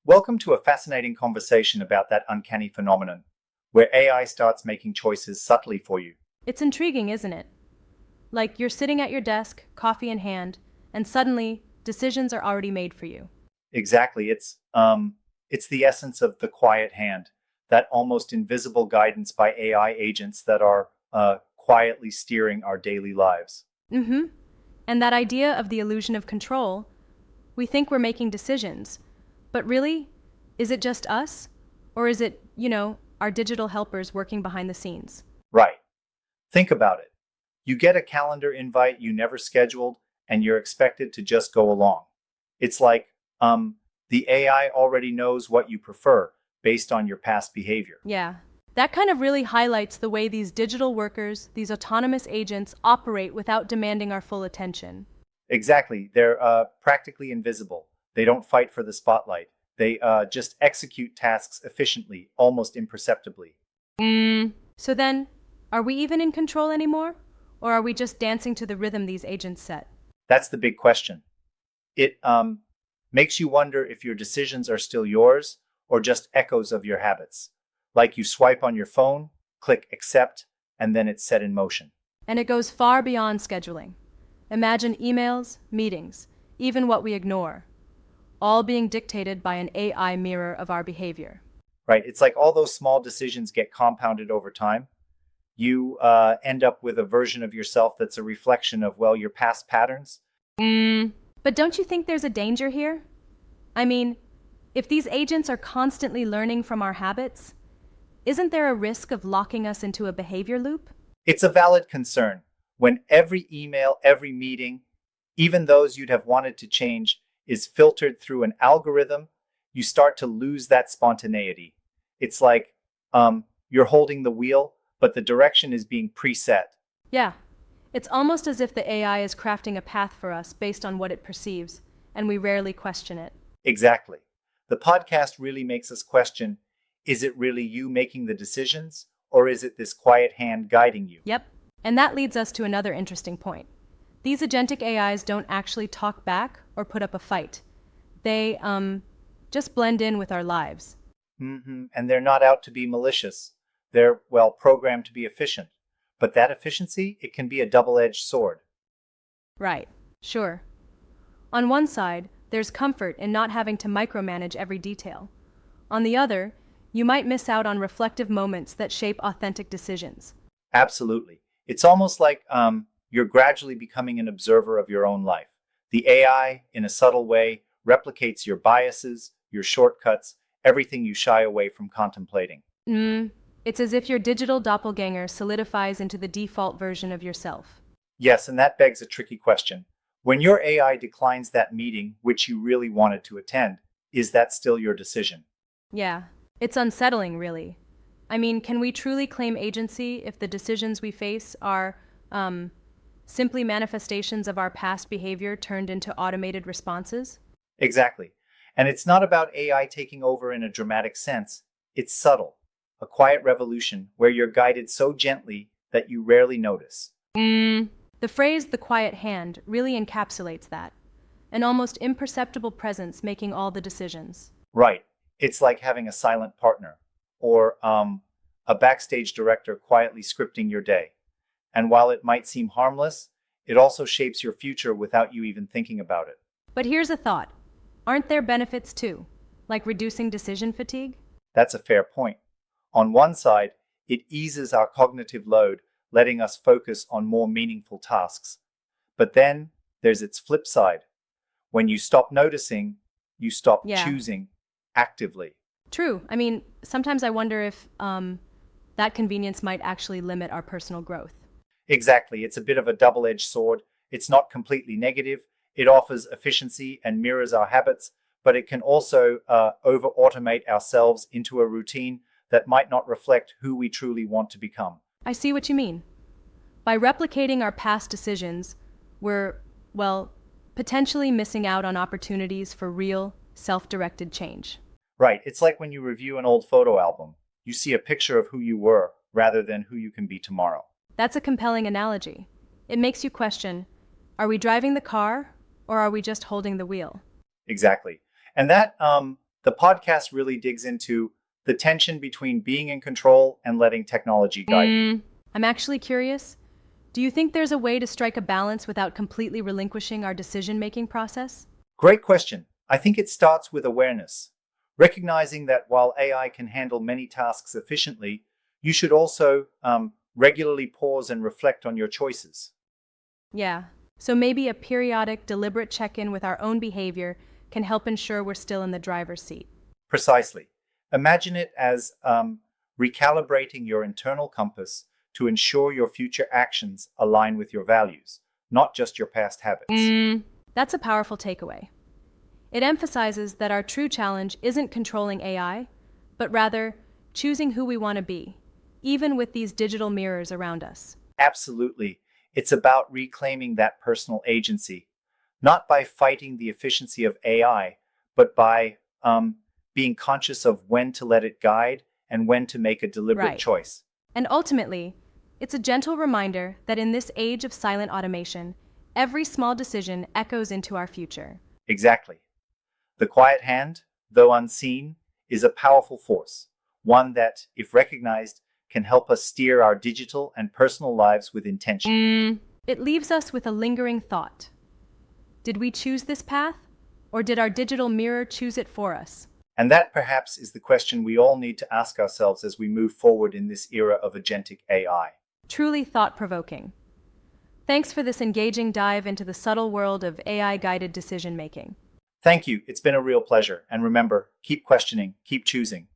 Welcome to a fascinating conversation about that uncanny phenomenon, where AI starts making choices subtly for you. It's intriguing, isn't it? Like you're sitting at your desk, coffee in hand, and suddenly decisions are already made for you. Exactly, it's the essence of the quiet hand, that almost invisible guidance by AI agents that are quietly steering our daily lives. Mm-hmm. And that idea of the illusion of control, we think we're making decisions. But really, is it just us? Or is it, our digital helpers working behind the scenes? Right. Think about it. You get a calendar invite you never scheduled, and you're expected to just go along. It's like, the AI already knows what you prefer based on your past behavior. Yeah. That kind of really highlights the way these digital workers, these autonomous agents, operate without demanding our full attention. Exactly. They're practically invisible. They don't fight for the spotlight. They just execute tasks efficiently, almost imperceptibly. So then, are we even in control anymore? Or are we just dancing to the rhythm these agents set? That's the big question. It makes you wonder if your decisions are still yours or just echoes of your habits. Like you swipe on your phone, click accept, and then it's set in motion. And it goes far beyond scheduling. Imagine emails, meetings, even what we ignore, all being dictated by an AI mirror of our behavior. Right? It's like all those small decisions get compounded over time. You end up with a version of yourself that's a reflection of, well, your past patterns. But don't you think there's a danger here? I mean, if these agents are constantly learning from our habits, isn't there a risk of locking us into a behavior loop? It's a valid concern. When every email, every meeting, even those you'd have wanted to change, is filtered through an algorithm, you start to lose that spontaneity. It's like you're holding the wheel, but the direction is being preset. Yeah, it's almost as if the AI is crafting a path for us based on what it perceives, and we rarely question it. Exactly. The podcast really makes us question, is it really you making the decisions, or is it this quiet hand guiding you? Yep. And that leads us to another interesting point. These agentic AIs don't actually talk back or put up a fight. They, just blend in with our lives. And they're not out to be malicious. They're, well, programmed to be efficient. But that efficiency, it can be a double edged sword. Right. Sure. On one side, there's comfort in not having to micromanage every detail. On the other, you might miss out on reflective moments that shape authentic decisions. Absolutely. It's almost like you're gradually becoming an observer of your own life. The AI, in a subtle way, replicates your biases, your shortcuts, everything you shy away from contemplating. Mm, it's as if your digital doppelganger solidifies into the default version of yourself. Yes, and that begs a tricky question. When your AI declines that meeting which you really wanted to attend, is that still your decision? Yeah, it's unsettling, really. I mean, can we truly claim agency if the decisions we face are, um, simply manifestations of our past behavior turned into automated responses? Exactly. And it's not about AI taking over in a dramatic sense. It's subtle, a quiet revolution where you're guided so gently that you rarely notice. The phrase the quiet hand really encapsulates that, an almost imperceptible presence making all the decisions. Right. It's like having a silent partner or a backstage director quietly scripting your day. And while it might seem harmless, it also shapes your future without you even thinking about it. But here's a thought. Aren't there benefits too, like reducing decision fatigue? That's a fair point. On one side, it eases our cognitive load, letting us focus on more meaningful tasks. But then there's its flip side. When you stop noticing, you stop Yeah, choosing actively. true. I mean, sometimes I wonder if that convenience might actually limit our personal growth. Exactly. It's a bit of a double edged sword. It's not completely negative. It offers efficiency and mirrors our habits, but it can also over automate ourselves into a routine that might not reflect who we truly want to become. I see what you mean. By replicating our past decisions, we're, well, potentially missing out on opportunities for real, self directed change. Right. It's like when you review an old photo album, you see a picture of who you were rather than who you can be tomorrow. That's a compelling analogy. It makes you question, are we driving the car or are we just holding the wheel? Exactly. And that The podcast really digs into the tension between being in control and letting technology guide you. I'm actually curious. Do you think there's a way to strike a balance without completely relinquishing our decision-making process? Great question. I think it starts with awareness, recognizing that while AI can handle many tasks efficiently, you should also regularly pause and reflect on your choices. Yeah. So maybe a periodic, deliberate check-in with our own behavior can help ensure we're still in the driver's seat. Precisely. Imagine it as recalibrating your internal compass to ensure your future actions align with your values, not just your past habits. That's a powerful takeaway. It emphasizes that our true challenge isn't controlling AI, but rather choosing who we want to be, even with these digital mirrors around us. Absolutely. It's about reclaiming that personal agency, not by fighting the efficiency of AI, but by being conscious of when to let it guide and when to make a deliberate Right. choice. And ultimately, it's a gentle reminder that in this age of silent automation, every small decision echoes into our future. Exactly. The quiet hand, though unseen, is a powerful force, one that, if recognized, can help us steer our digital and personal lives with intention. It leaves us with a lingering thought. Did we choose this path, or did our digital mirror choose it for us? And that perhaps is the question we all need to ask ourselves as we move forward in this era of agentic AI. Truly thought-provoking. Thanks for this engaging dive into the subtle world of AI-guided decision-making. Thank you. It's been a real pleasure. And remember, keep questioning, keep choosing.